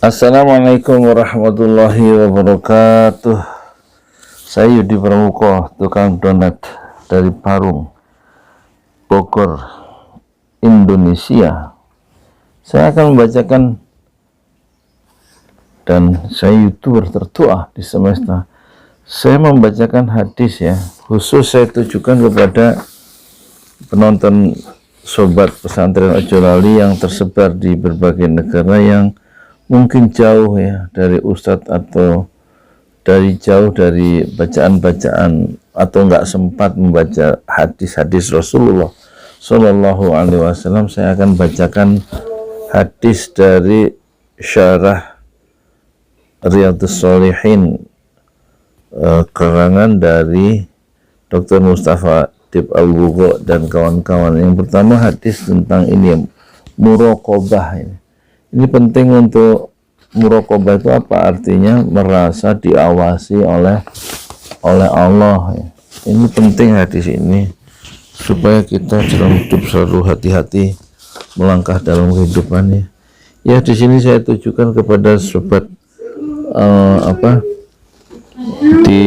Assalamualaikum warahmatullahi wabarakatuh. Saya Yudi Pramuko, tukang donat dari Parung, Bogor, Indonesia. Saya akan membacakan, dan saya YouTuber tertua di semesta. Saya membacakan hadis ya, khusus saya tujukan kepada penonton sobat pesantren Ojo Lali yang tersebar di berbagai negara yang mungkin jauh ya dari Ustadz, atau jauh dari bacaan-bacaan, atau nggak sempat membaca hadis-hadis Rasulullah Shallallahu Alaihi Wasallam. Saya akan bacakan hadis dari syarah Riyadhus Shalihin, karangan dari Dr. Mustafa Dib Al-Bugho dan kawan-kawan. Yang pertama hadis tentang ini, muraqabah ini. Ini penting untuk muraqabah. Itu apa artinya? Merasa diawasi oleh Allah ya. Ini penting hadis ini supaya kita dalam hidup selalu hati-hati melangkah dalam kehidupannya. Ya, di sini saya tujukan kepada sobat di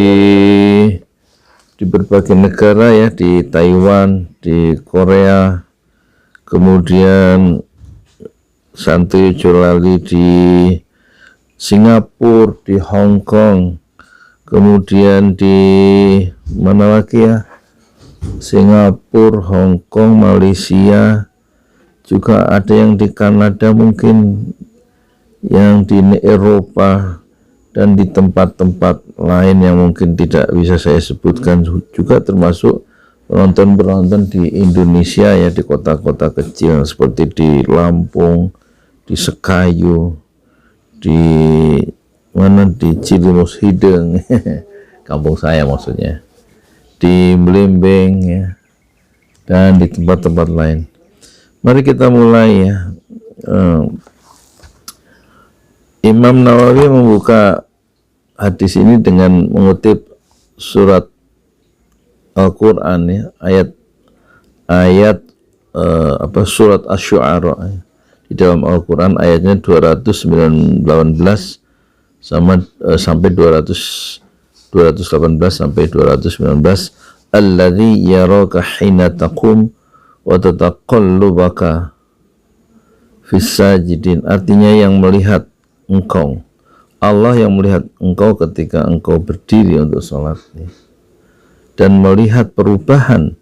berbagai negara ya, di Taiwan, di Korea, kemudian Santuy Jolali di Singapura, di Hong Kong, kemudian di mana lagi ya, Singapura, Hong Kong, Malaysia, juga ada yang di Kanada, mungkin yang di Eropa, dan di tempat-tempat lain yang mungkin tidak bisa saya sebutkan, juga termasuk penonton di Indonesia ya, di kota-kota kecil seperti di Lampung, di Sekayu, di mana, di Cilimus Hideng kampung saya maksudnya, di Melembeng ya, dan di tempat-tempat lain. Mari kita mulai ya. Imam Nawawi membuka hadis ini dengan mengutip surat Al-Quran ya, ayat surat Asy-Syu'ara ya. Di dalam Al-Quran ayatnya 218 sampai 218 sampai 219. Alladzi yaraka hina taqum wa tataqallubaka fis sajidin. Artinya yang melihat engkau, Allah yang melihat engkau ketika engkau berdiri untuk sholat dan melihat perubahan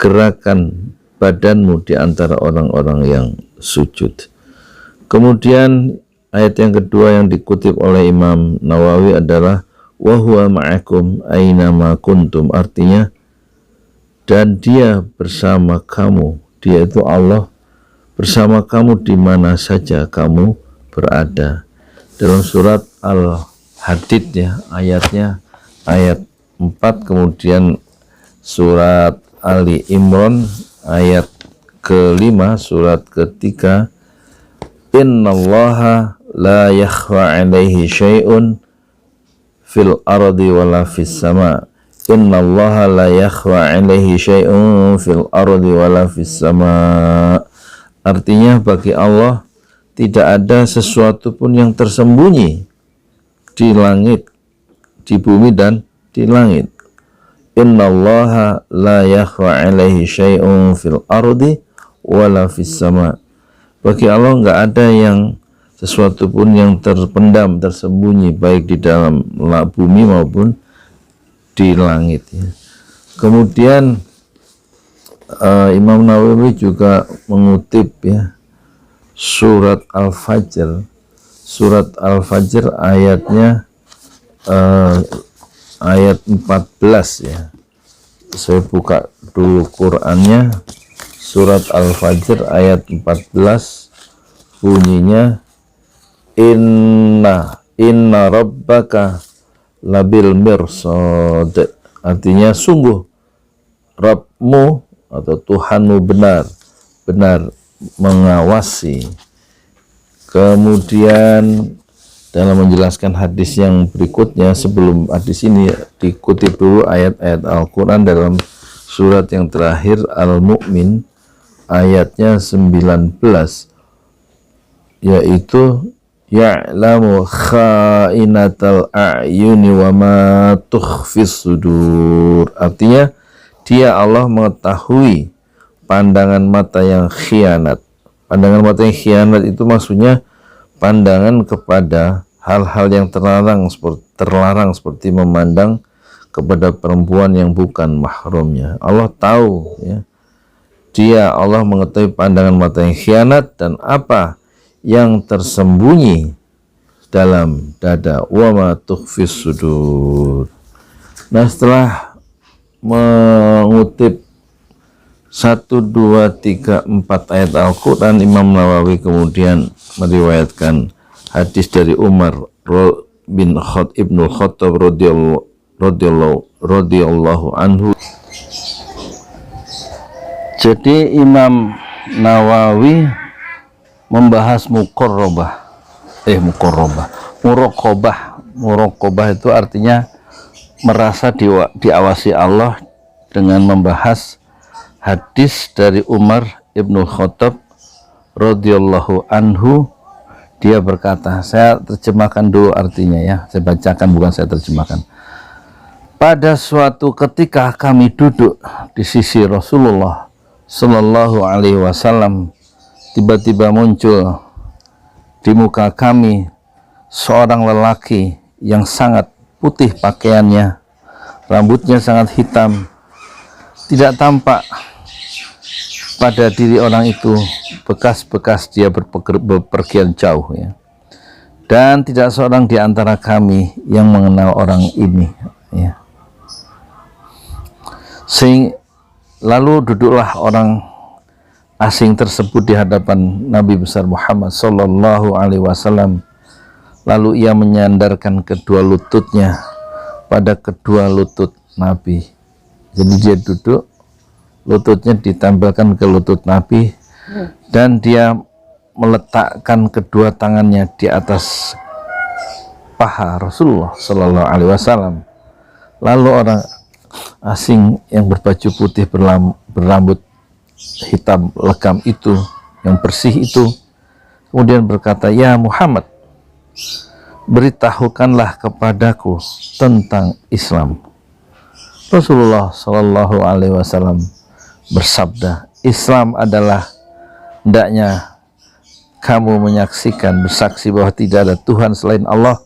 gerakan badanmu di antara orang-orang yang sujud. Kemudian ayat yang kedua yang dikutip oleh Imam Nawawi adalah wa huwa ma'akum ainama kuntum. Artinya, dan dia bersama kamu, dia itu Allah bersama kamu di mana saja kamu berada. Dalam surat Al-Hadid ya, ayatnya ayat 4, kemudian surat Ali Imran ayat ke-5, surat ke-3, innallaha la yakhfa alaihi syai'un fil ardi wala fis sama. Innallaha la yakhfa alaihi syai'un fil ardi wala fis sama. Artinya, bagi Allah tidak ada sesuatu pun yang tersembunyi di langit, di bumi dan di langit. Innallaha la yakhfa alaihi syai'un fil ardi wala fis sama. Bagi Allah enggak ada yang sesuatu pun yang terpendam, tersembunyi, baik di dalam bumi maupun di langit ya. Kemudian Imam Nawawi juga mengutip ya surat Al-Fajr. Surat Al-Fajr ayatnya ayat 14 ya. Saya buka dulu Qur'annya. Surat Al-Fajr ayat 14 bunyinya, inna rabbaka labil mirsad. Artinya, sungguh Rabbmu atau Tuhanmu benar mengawasi. Kemudian dalam menjelaskan hadis yang berikutnya, sebelum hadis ini dikutip dulu ayat-ayat Al-Quran dalam surat yang terakhir Al-Mu'min ayatnya 19, yaitu ya'lamu kha'inatal a'yuni wa ma tukhfis sudur. Artinya dia Allah mengetahui pandangan mata yang khianat. Pandangan mata yang khianat itu maksudnya pandangan kepada hal-hal yang terlarang seperti memandang kepada perempuan yang bukan mahramnya. Allah tahu, ya. Dia Allah mengetahui pandangan mata yang khianat dan apa yang tersembunyi dalam dada. Wa ma tukhfis sudur. Nah, setelah mengutip 1, 2, 3, 4 ayat Al-Quran, Imam Nawawi kemudian meriwayatkan hadis dari Umar bin Ibnu Khattab radhiyallahu anhu. Jadi Imam Nawawi membahas muraqabah itu artinya merasa diawasi Allah dengan membahas hadis dari Umar ibnu Khattab radhiyallahu anhu. Dia berkata, saya terjemahkan dulu artinya, ya, saya bacakan, bukan saya terjemahkan. Pada suatu ketika kami duduk di sisi Rasulullah Sallallahu Alaihi Wasallam, tiba-tiba muncul di muka kami seorang lelaki yang sangat putih pakaiannya, rambutnya sangat hitam, tidak tampak pada diri orang itu bekas-bekas dia berpergian jauh, ya. Dan tidak seorang di antara kami yang mengenal orang ini, ya. Lalu duduklah orang asing tersebut di hadapan Nabi besar Muhammad Sallallahu Alaihi Wasallam. Lalu ia menyandarkan kedua lututnya pada kedua lutut Nabi. Jadi dia duduk, lututnya ditempelkan ke lutut Nabi, dan dia meletakkan kedua tangannya di atas paha Rasulullah Sallallahu Alaihi Wasallam. Lalu orang asing yang berbaju putih berambut hitam legam itu, yang bersih itu, kemudian berkata, ya Muhammad, beritahukanlah kepadaku tentang Islam. Rasulullah Sallallahu Alaihi Wasallam bersabda, Islam adalah hendaknya kamu menyaksikan, bersaksi bahwa tidak ada Tuhan selain Allah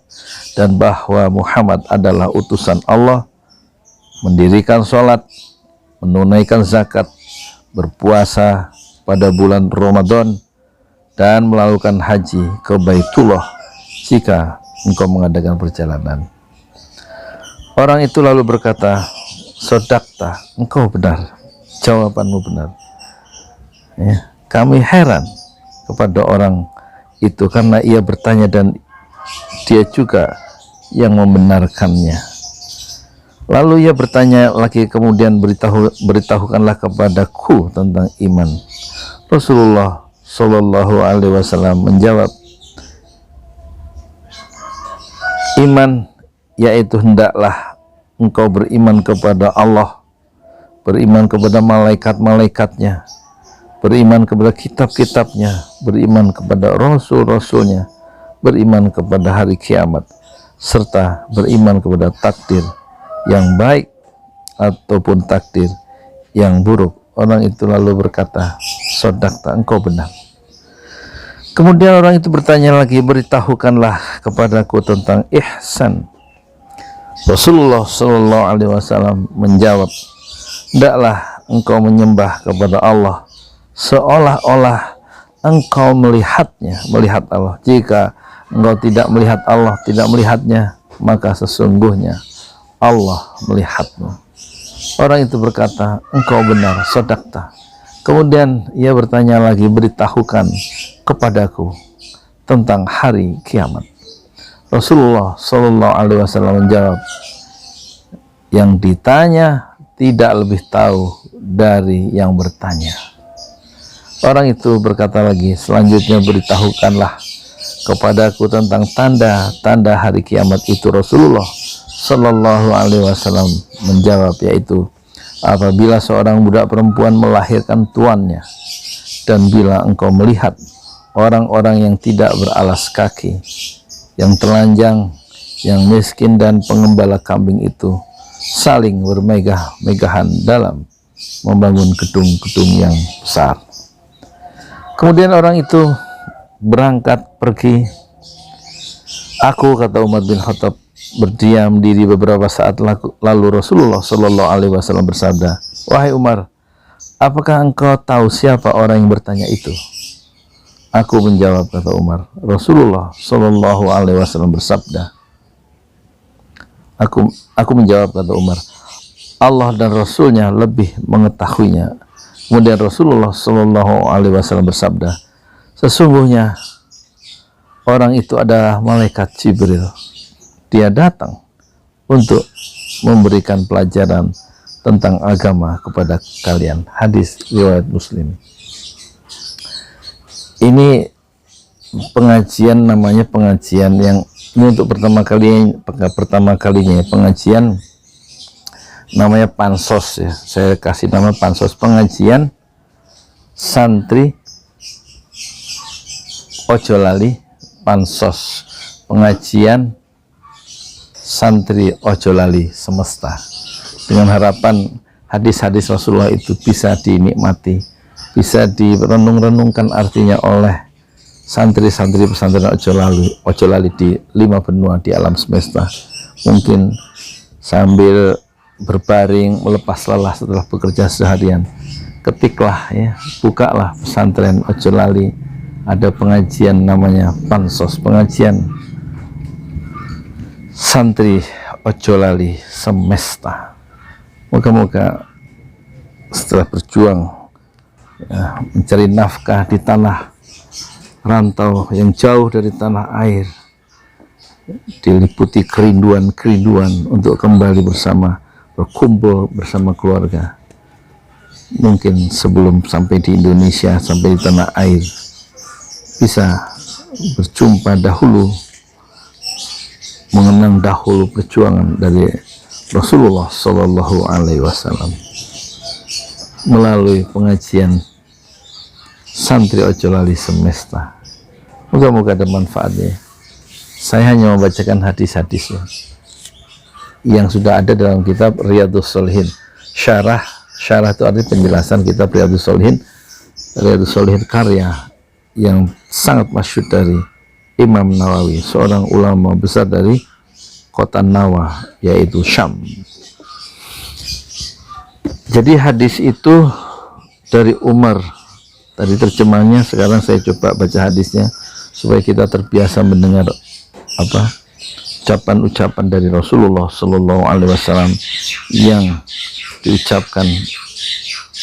dan bahwa Muhammad adalah utusan Allah, mendirikan sholat, menunaikan zakat, berpuasa pada bulan Ramadan, dan melakukan haji ke Baitullah jika engkau mengadakan perjalanan. Orang itu lalu berkata, sodakta, engkau benar, jawabanmu benar. Ya, kami heran kepada orang itu karena ia bertanya dan dia juga yang membenarkannya. Lalu ia bertanya lagi, kemudian beritahukanlah kepadaku tentang iman. Rasulullah Sallallahu Alaihi Wasallam menjawab, iman yaitu hendaklah engkau beriman kepada Allah, beriman kepada malaikat-malaikatnya, beriman kepada kitab-kitabnya, beriman kepada rasul-rasulnya, beriman kepada hari kiamat, serta beriman kepada takdir yang baik ataupun takdir yang buruk. Orang itu lalu berkata, sodakta, engkau benar. Kemudian orang itu bertanya lagi, beritahukanlah kepadaku tentang ihsan. Rasulullah Sallallahu Alaihi Wasallam menjawab, hendaklah engkau menyembah kepada Allah seolah-olah engkau melihatnya, melihat Allah. Jika engkau tidak melihat Allah, tidak melihatnya, maka sesungguhnya Allah melihatmu. Orang itu berkata, engkau benar, sodakta. Kemudian ia bertanya lagi, beritahukan kepadaku tentang hari kiamat. Rasulullah Sallallahu Alaihi Wasallam menjawab, yang ditanya tidak lebih tahu dari yang bertanya. Orang itu berkata lagi, selanjutnya beritahukanlah kepadaku tentang tanda-tanda hari kiamat itu. Rasulullah Sallallahu Alaihi Wasallam menjawab, yaitu apabila seorang budak perempuan melahirkan tuannya, dan bila engkau melihat orang-orang yang tidak beralas kaki, yang telanjang, yang miskin dan pengembala kambing itu saling bermegah-megahan dalam membangun gedung-gedung yang besar. Kemudian orang itu berangkat pergi. Aku, kata Umar bin Khattab, berdiam diri beberapa saat lalu Rasulullah Shallallahu Alaihi Wasallam bersabda, "Wahai Umar, apakah engkau tahu siapa orang yang bertanya itu?" Aku menjawab, kata Umar, Rasulullah Shallallahu Alaihi Wasallam bersabda. Aku menjawab, kata Umar, Allah dan Rasulnya lebih mengetahuinya. Kemudian Rasulullah Shallallahu Alaihi Wasallam bersabda, sesungguhnya orang itu adalah malaikat Jibril. Dia datang untuk memberikan pelajaran tentang agama kepada kalian. Hadis riwayat Muslim. Ini pengajian, namanya pengajian yang ini untuk pertama kalinya pengajian namanya pansos ya. Saya kasih nama pansos, pengajian santri ojo lali pansos, pengajian santri ojo lali semesta, dengan harapan hadis-hadis Rasulullah itu bisa dinikmati, bisa direnung-renungkan artinya oleh santri-santri pesantren ojo lali di 5 benua di alam semesta. Mungkin sambil berbaring melepas lelah setelah bekerja seharian, ketiklah ya, bukalah pesantren ojo lali, ada pengajian namanya pansos, pengajian santri ojo lali semesta. Moga-moga setelah berjuang ya, mencari nafkah di tanah rantau yang jauh dari tanah air, diliputi kerinduan untuk kembali berkumpul bersama keluarga. Mungkin sebelum sampai di Indonesia, sampai di tanah air, bisa berjumpa dahulu, mengenang dahulu perjuangan dari Rasulullah Shallallahu Alaihi Wasallam melalui pengajian santri ojo lali semesta. Moga-moga ada manfaatnya. Saya hanya membacakan hadis-hadisnya yang sudah ada dalam kitab Riyadhus Shalihin. Syarah itu artinya penjelasan kitab Riyadhus Shalihin. Riyadhus Shalihin karya yang sangat masyhur dari Imam Nawawi, seorang ulama besar dari kota Nawa, yaitu Syam. Jadi hadis itu dari Umar, tadi terjemahnya, sekarang saya coba baca hadisnya supaya kita terbiasa mendengar ucapan-ucapan dari Rasulullah Shallallahu Alaihi Wasallam yang diucapkan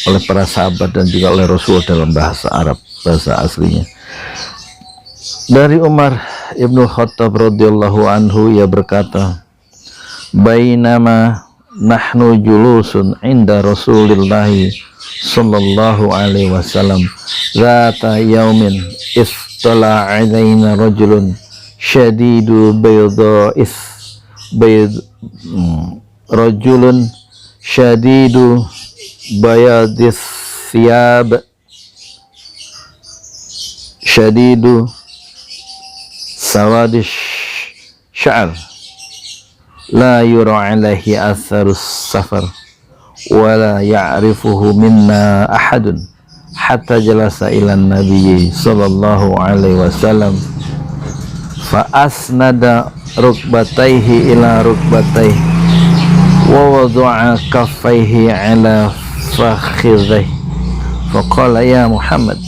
oleh para sahabat dan juga oleh Rasulullah dalam bahasa Arab, bahasa aslinya. Dari Umar Ibnu Khattab radhiyallahu anhu, ia berkata, bainama nahnu julusun inda Rasulillahi sallallahu alaihi wasallam zata yaumin istala alaina rajulun syadidu rajulun syadidu bayadis thiyab syadidu sawadish sya'ar la yura alaihi atharus safar wala ya'rifuhu minna ahadun hatta jalasa ilan nabiyyi sallallahu alaihi wasallam fa asnada rukbatayhi ila rukbatayhi wa wada'a kaffayhi ala fakhidhihi fa qala ya Muhammad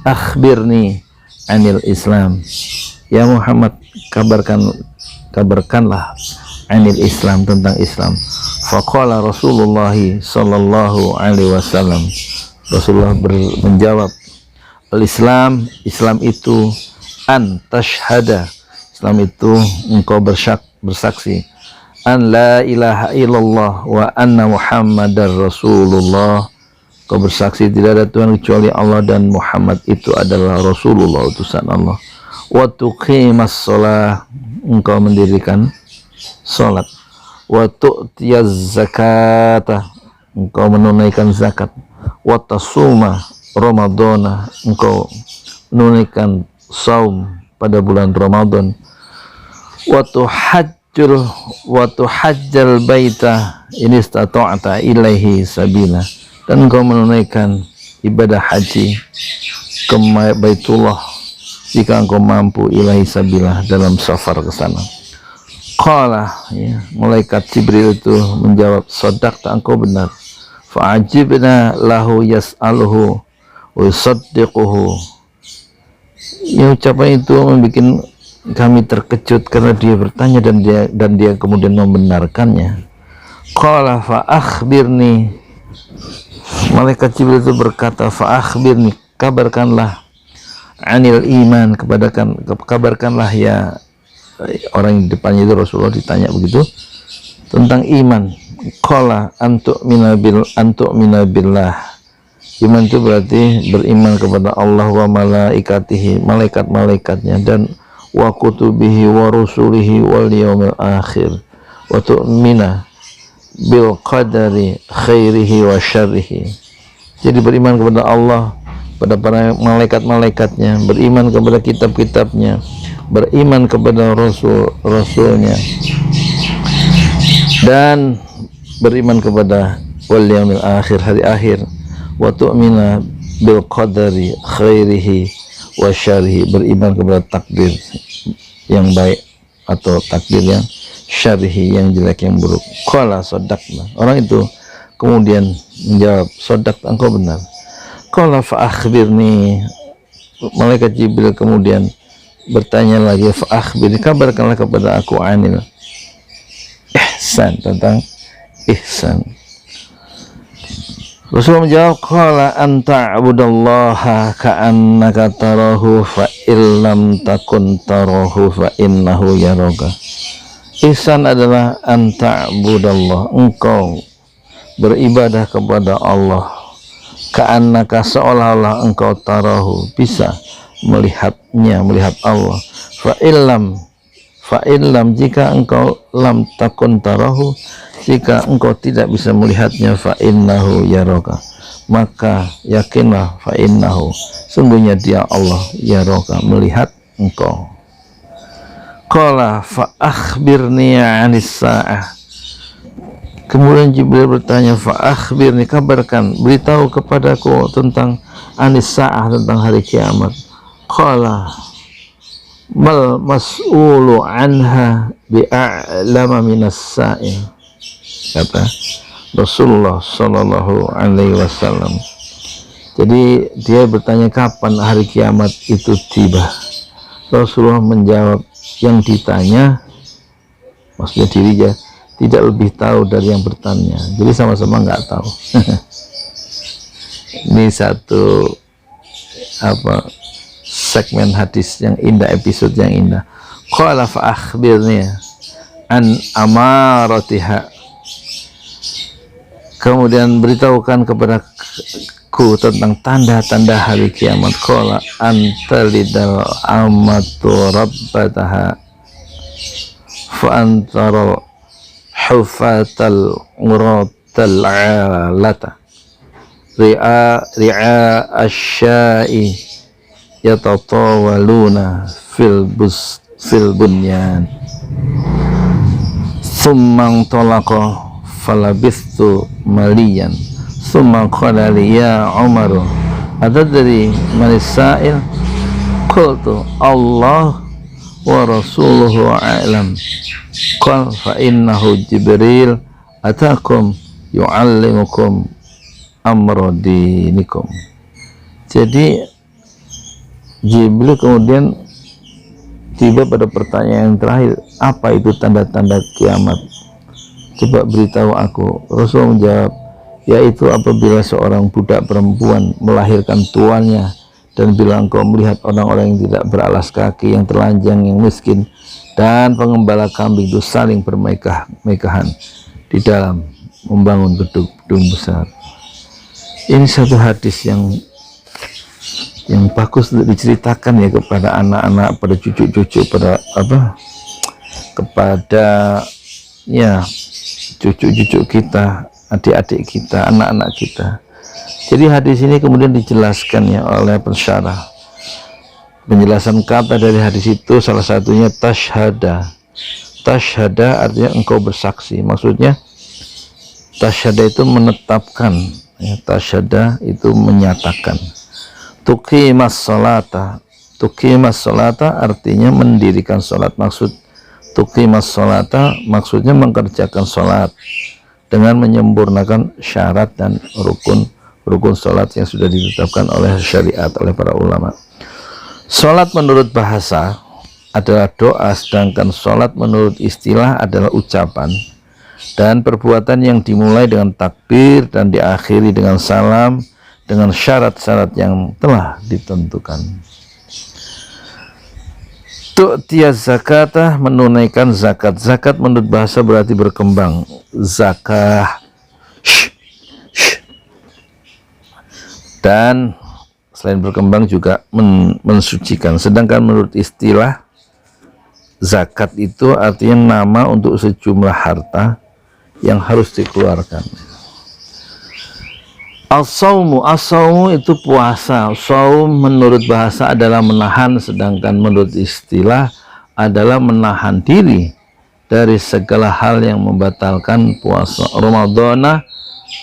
akhbirni anil Islam. Ya Muhammad, kabarkanlah anil Islam, tentang Islam. Faqala Rasulullah sallallahu alaihi wasallam, Rasulullah menjawab, al-Islam, Islam itu an tashhada, Islam itu engkau bersaksi an la ilaha illallah wa anna Muhammadar Rasulullah, kau bersaksi tidak ada Tuhan kecuali Allah dan Muhammad itu adalah Rasulullah, utusan Allah. Wa tuqimas shalah, engkau mendirikan salat. Wa tu'tiyaz zakata, engkau menunaikan zakat. Wa tasuma ramadana, engkau menunaikan saum pada bulan Ramadan, wa tuhajjal baita in istata'ta ilaihi sabila, dan engkau menunaikan ibadah haji ke Baitullah jika engkau mampu, ilaihi sabila, dalam safar ke sana. Qala, ya, malaikat Jibril itu menjawab, sadaqta, engkau benar. Fa'ajibna lahu yas'aluhu wa yusaddiquhu. Ya, ucapan itu membuat kami terkejut karena dia bertanya dan dia kemudian membenarkannya. Qala fa akhbirni, malaikat Jibril itu berkata, fa akhbirni, kabarkanlah, anil iman, kabarkanlah ya, orang yang di depannya itu Rasulullah ditanya begitu tentang iman. Qala antu'mina billah. Iman itu berarti beriman kepada Allah wa malaikatihi, malaikat-malaikatnya, dan wa kutubihi wa rusulihi wal yaumil akhir, wa tu'mina bil qadari khairihi wa syarrihi. Jadi beriman kepada Allah, pada para malaikat-malaikatnya, beriman kepada kitab-kitabnya, beriman kepada rasul-rasulnya, dan beriman kepada wal yaumil akhir, hari akhir, wa tu'mina bil qadari khairihi wa syarrihi, beriman kepada takdir yang baik atau takdir yang syarrihi, yang jelek, yang buruk. Qala sadaqna, orang itu kemudian menjawab, sadaq, engkau benar. Qala fa akhbirni, malaikat Jibril kemudian bertanya lagi, fa akhbirni, kabarkanlah kepada aku, anil ihsan, tentang ihsan. Rasulullah menjawab, qala anta abudallaha ka'annaka tarahu fa illam takun tarahu fa innahu yaraka. Ihsan adalah anta abudallah, engkau beribadah kepada Allah, ka'annaka, seolah-olah engkau tarahu, bisa melihatnya, melihat Allah. Fa illam, jika engkau lam takun tarahu, jika engkau tidak bisa melihatnya, fa innahu yaraka, maka yakinlah, fa innahu, sungguhnya dia Allah, yaraka, melihat engkau. Qala fa akhbirni 'anis sa'ah, kemudian Jibril bertanya, fa akhbirni, kabarkan, beritahu kepadaku tentang anis sa'ah, tentang hari kiamat. Qala mal mas'ulu anha bi'a'lama minas sa'il, kata Rasulullah Sallallahu Alaihi Wasallam. Jadi dia bertanya kapan hari kiamat itu tiba. Rasulullah menjawab, yang ditanya, maksudnya dirinya, tidak lebih tahu dari yang bertanya. Jadi sama-sama nggak tahu. Ini satu segmen hadis yang indah, episode yang indah. Qala fa akhbirni an amaratiha, kemudian beritahukan kepadaku tentang tanda-tanda hari kiamat. Qala antalidal amatu rabbataha fa antara hufatal uratal alata ri'a asyai yatatawaluna fil bunyan thumma talaqa falabithu maliyan thumma qala li ya Umar atadri manis sa'il, qultu Allah wa rasuluhu a'lam, qala fa innahu Jibril atakum yu'allimukum amra dinikum. Jadi Jibril kemudian tiba pada pertanyaan yang terakhir, apa itu tanda-tanda kiamat? Coba beritahu aku. Rasul menjawab, yaitu apabila seorang budak perempuan melahirkan tuannya, dan bila engkau melihat orang-orang yang tidak beralas kaki, yang telanjang, yang miskin, dan pengembala kambing itu saling bermegah-megahan di dalam membangun gedung besar. Ini satu hadis yang bagus untuk diceritakan ya kepada anak-anak, pada cucu-cucu, kepada ya cucu-cucu kita, adik-adik kita, anak-anak kita. Jadi hadis ini kemudian dijelaskan ya oleh pensyarah Penjelasan kata dari hadis itu salah satunya tasyhada. Tasyhada artinya engkau bersaksi. Maksudnya tasyhada itu menetapkan, ya, tasyhada itu menyatakan. Tuqimas sholata. Tuqimas sholata artinya mendirikan sholat. Maksud tuqimas sholata maksudnya mengerjakan sholat dengan menyempurnakan syarat dan rukun sholat yang sudah ditetapkan oleh syariat, oleh para ulama. Sholat menurut bahasa adalah doa, sedangkan sholat menurut istilah adalah ucapan dan perbuatan yang dimulai dengan takbir dan diakhiri dengan salam dengan syarat-syarat yang telah ditentukan. Tu'tiyaz zakatah, menunaikan zakat. Zakat menurut bahasa berarti berkembang. Zakah. Dan selain berkembang juga mensucikan. Sedangkan menurut istilah, zakat itu artinya nama untuk sejumlah harta yang harus dikeluarkan. As-saumu itu puasa. Saum menurut bahasa adalah menahan, sedangkan menurut istilah adalah menahan diri dari segala hal yang membatalkan puasa. Ramadana,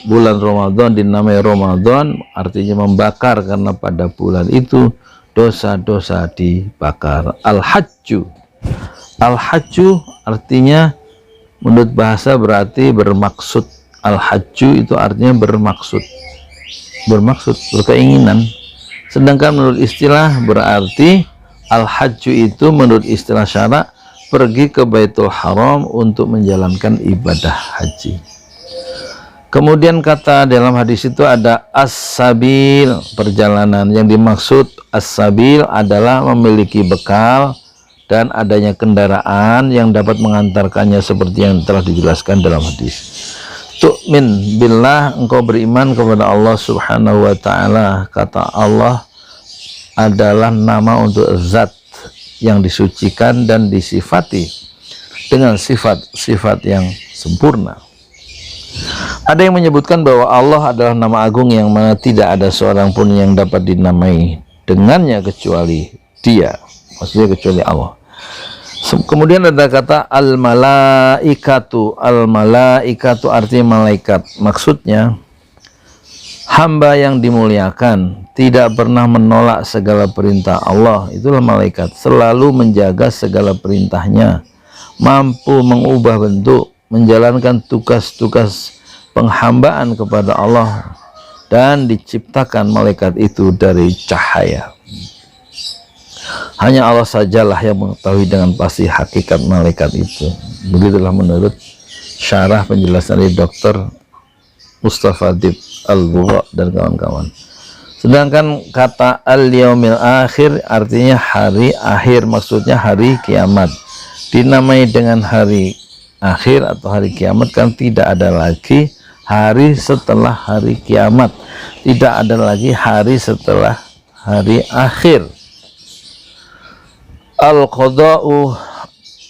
bulan Ramadan dinamai Ramadan artinya membakar, karena pada bulan itu dosa-dosa dibakar. Al-hajju artinya menurut bahasa berarti bermaksud. Al-hajju itu artinya bermaksud, berkeinginan. Sedangkan menurut istilah berarti al-hajju itu menurut istilah syara pergi ke Baitul Haram untuk menjalankan ibadah haji. Kemudian kata dalam hadis itu ada as-sabil, perjalanan. Yang dimaksud as-sabil adalah memiliki bekal dan adanya kendaraan yang dapat mengantarkannya seperti yang telah dijelaskan dalam hadis. Tu'min billah, engkau beriman kepada Allah subhanahu wa ta'ala. Kata Allah adalah nama untuk zat yang disucikan dan disifati dengan sifat-sifat yang sempurna. Ada yang menyebutkan bahwa Allah adalah nama agung yang mana tidak ada seorang pun yang dapat dinamai dengannya kecuali Dia, maksudnya kecuali Allah. Kemudian ada kata al-malaikatu. Al-malaikatu artinya malaikat. Maksudnya hamba yang dimuliakan, tidak pernah menolak segala perintah Allah. Itulah malaikat, selalu menjaga segala perintahnya, mampu mengubah bentuk, menjalankan tugas-tugas penghambaan kepada Allah, dan diciptakan malaikat itu dari cahaya. Hanya Allah sajalah yang mengetahui dengan pasti hakikat malaikat itu. Begitulah menurut syarah penjelasan dari Dr. Mustafa Dib Al-Bugha dan kawan-kawan. Sedangkan kata al-yaumil akhir artinya hari akhir, maksudnya hari kiamat. Dinamai dengan hari akhir atau hari kiamat kan tidak ada lagi hari setelah hari kiamat, tidak ada lagi hari setelah hari akhir.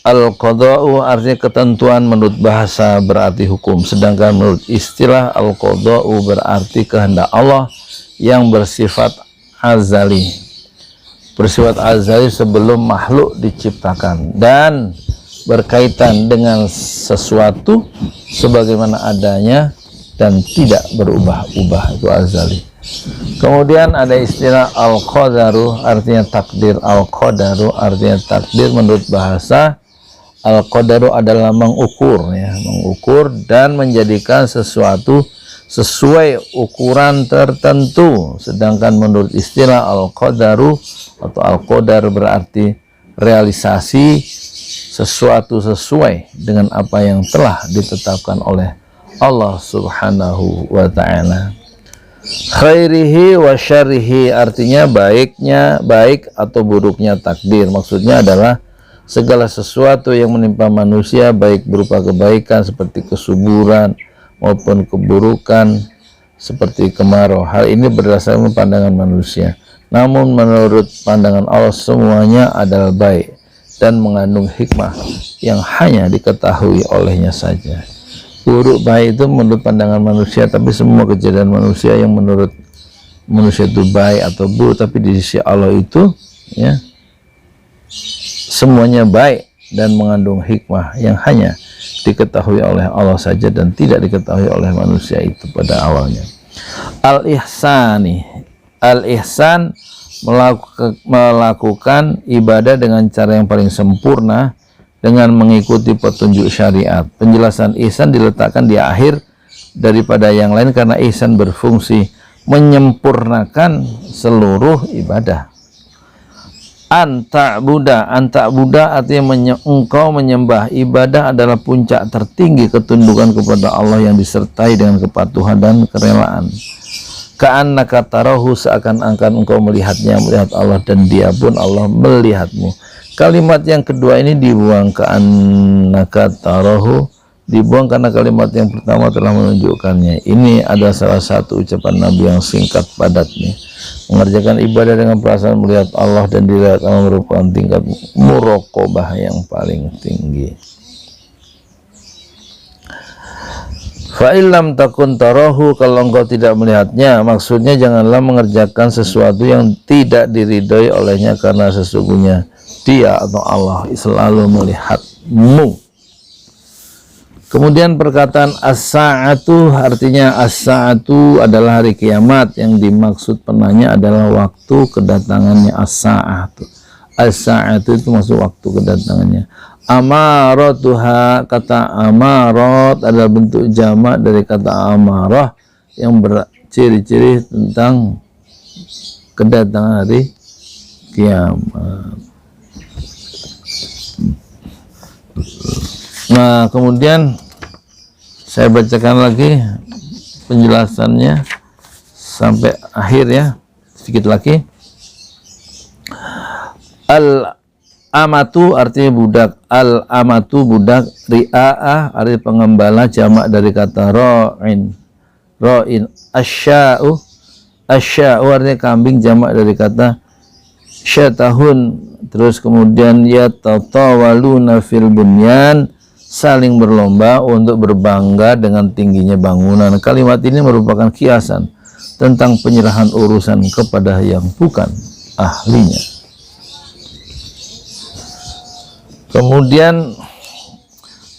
Al-qada'u artinya ketentuan menurut bahasa berarti hukum, sedangkan menurut istilah al-qada'u berarti kehendak Allah yang bersifat azali, bersifat azali sebelum makhluk diciptakan dan berkaitan dengan sesuatu sebagaimana adanya dan tidak berubah-ubah, itu azali. Kemudian ada istilah al-qadaru artinya takdir. Al-qadaru artinya takdir menurut bahasa. Al-qadaru adalah mengukur, ya, mengukur dan menjadikan sesuatu sesuai ukuran tertentu. Sedangkan menurut istilah al-qadaru atau al-qadar berarti realisasi sesuatu sesuai dengan apa yang telah ditetapkan oleh Allah subhanahu wa ta'ala. Khairihi wa syarihi artinya baik atau buruknya takdir. Maksudnya adalah segala sesuatu yang menimpa manusia, baik berupa kebaikan seperti kesuburan maupun keburukan seperti kemarau. Hal ini berdasarkan pandangan manusia. Namun menurut pandangan Allah semuanya adalah baik dan mengandung hikmah yang hanya diketahui olehnya saja. Buruk baik itu menurut pandangan manusia, tapi semua kejadian manusia yang menurut manusia itu baik atau buruk, tapi di sisi Allah itu ya, semuanya baik dan mengandung hikmah yang hanya diketahui oleh Allah saja dan tidak diketahui oleh manusia itu pada awalnya. Al-ihsan melakukan ibadah dengan cara yang paling sempurna dengan mengikuti petunjuk syariat. Penjelasan ihsan diletakkan di akhir daripada yang lain karena ihsan berfungsi menyempurnakan seluruh ibadah. Anta'buda artinya engkau menyembah. Ibadah adalah puncak tertinggi ketundukan kepada Allah yang disertai dengan kepatuhan dan kerelaan. Ka'annaka tarahu, seakan-akan engkau melihat Allah dan dia pun Allah melihatmu. Kalimat yang kedua ini dibuang, ka'annaka tarahu, dibuang karena kalimat yang pertama telah menunjukkannya. Ini adalah salah satu ucapan Nabi yang singkat padat nih. Mengerjakan ibadah dengan perasaan melihat Allah dan dilihat Allah merupakan tingkat muraqabah yang paling tinggi. Fa illam takun tarahu, kalau engkau tidak melihatnya, maksudnya janganlah mengerjakan sesuatu yang tidak diridhoi olehnya karena sesungguhnya dia atau Allah selalu melihatmu. Kemudian perkataan as-sa'atu, artinya as-sa'atu adalah hari kiamat. Yang dimaksud penanya adalah waktu kedatangannya as-sa'atu. As-sa'atu itu maksud waktu kedatangannya. Amaratuha, kata amarat adalah bentuk jamak dari kata amarah yang berciri-ciri tentang kedatangan hari kiamat. Nah, kemudian saya bacakan lagi penjelasannya sampai akhir ya, sedikit lagi. Al-amatu artinya budak. Al-amatu budak. Ri'a'ah artinya pengembala, jamak dari kata ra'in. Asya'u artinya kambing, jamak dari kata syatahun. Terus kemudian yatatawaluna fil bunyan, saling berlomba untuk berbangga dengan tingginya bangunan. Kalimat ini merupakan kiasan tentang penyerahan urusan kepada yang bukan ahlinya. Kemudian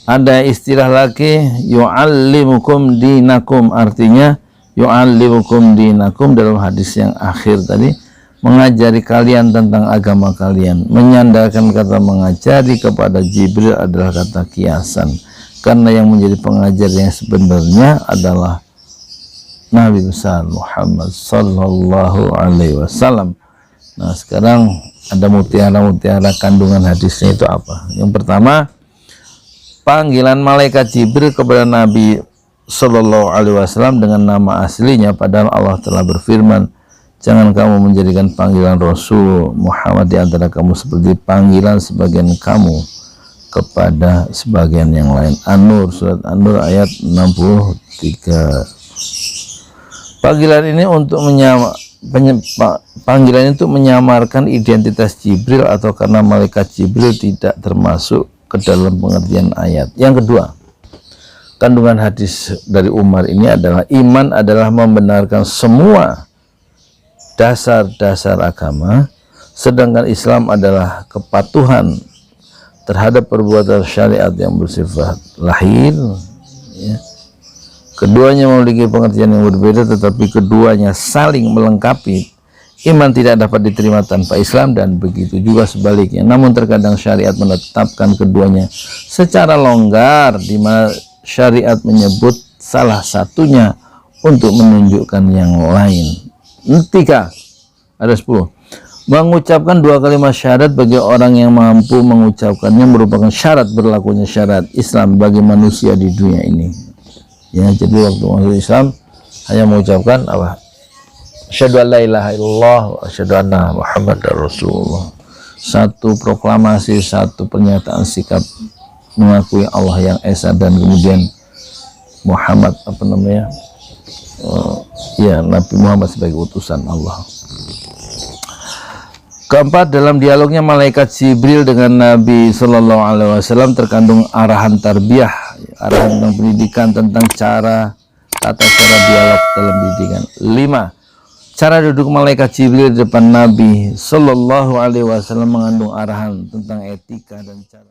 ada istilah lagi, yu'allimukum dinakum, artinya yu'allimukum dinakum dalam hadis yang akhir tadi, mengajari kalian tentang agama kalian. Menyandarkan kata mengajari kepada Jibril adalah kata kiasan, karena yang menjadi pengajar yang sebenarnya adalah Nabi besar Muhammad sallallahu alaihi wasallam. Nah, sekarang ada mutiara-mutiara kandungan hadisnya itu apa? Yang pertama, panggilan malaikat Jibril kepada Nabi sallallahu alaihi wasallam dengan nama aslinya, padahal Allah telah berfirman, jangan kamu menjadikan panggilan Rasul Muhammad di antara kamu seperti panggilan sebagian kamu kepada sebagian yang lain. An-Nur, surat An-Nur ayat 63. Panggilan ini untuk menyamarkan identitas Jibril atau karena malaikat Jibril tidak termasuk ke dalam pengertian ayat. Yang kedua, kandungan hadis dari Umar ini adalah iman adalah membenarkan semua dasar-dasar agama, sedangkan Islam adalah kepatuhan terhadap perbuatan syariat yang bersifat lahir ya. Keduanya memiliki pengertian yang berbeda, tetapi keduanya saling melengkapi. Iman tidak dapat diterima tanpa Islam dan begitu juga sebaliknya. Namun terkadang syariat menetapkan keduanya secara longgar, di mana syariat menyebut salah satunya untuk menunjukkan yang lain. 3, ada 10. Mengucapkan dua kalimat syahadat bagi orang yang mampu mengucapkannya merupakan syarat berlakunya syariat Islam bagi manusia di dunia ini. Ya, jadi waktu masuk Islam hanya mengucapkan apa? Asyhadu an la ilaha illallah wa asyhadu anna Muhammadar Rasulullah. Satu proklamasi, satu pernyataan sikap mengakui Allah yang esa dan kemudian Muhammad Nabi Muhammad sebagai utusan Allah. Keempat, dalam dialognya malaikat Jibril dengan Nabi Sallallahu Alaihi Wasallam terkandung arahan tarbiyah, arahan tentang pendidikan, tentang cara, tata cara dialog dalam pendidikan. 5, cara duduk malaikat Jibril di depan Nabi Sallallahu Alaihi Wasallam mengandung arahan tentang etika dan cara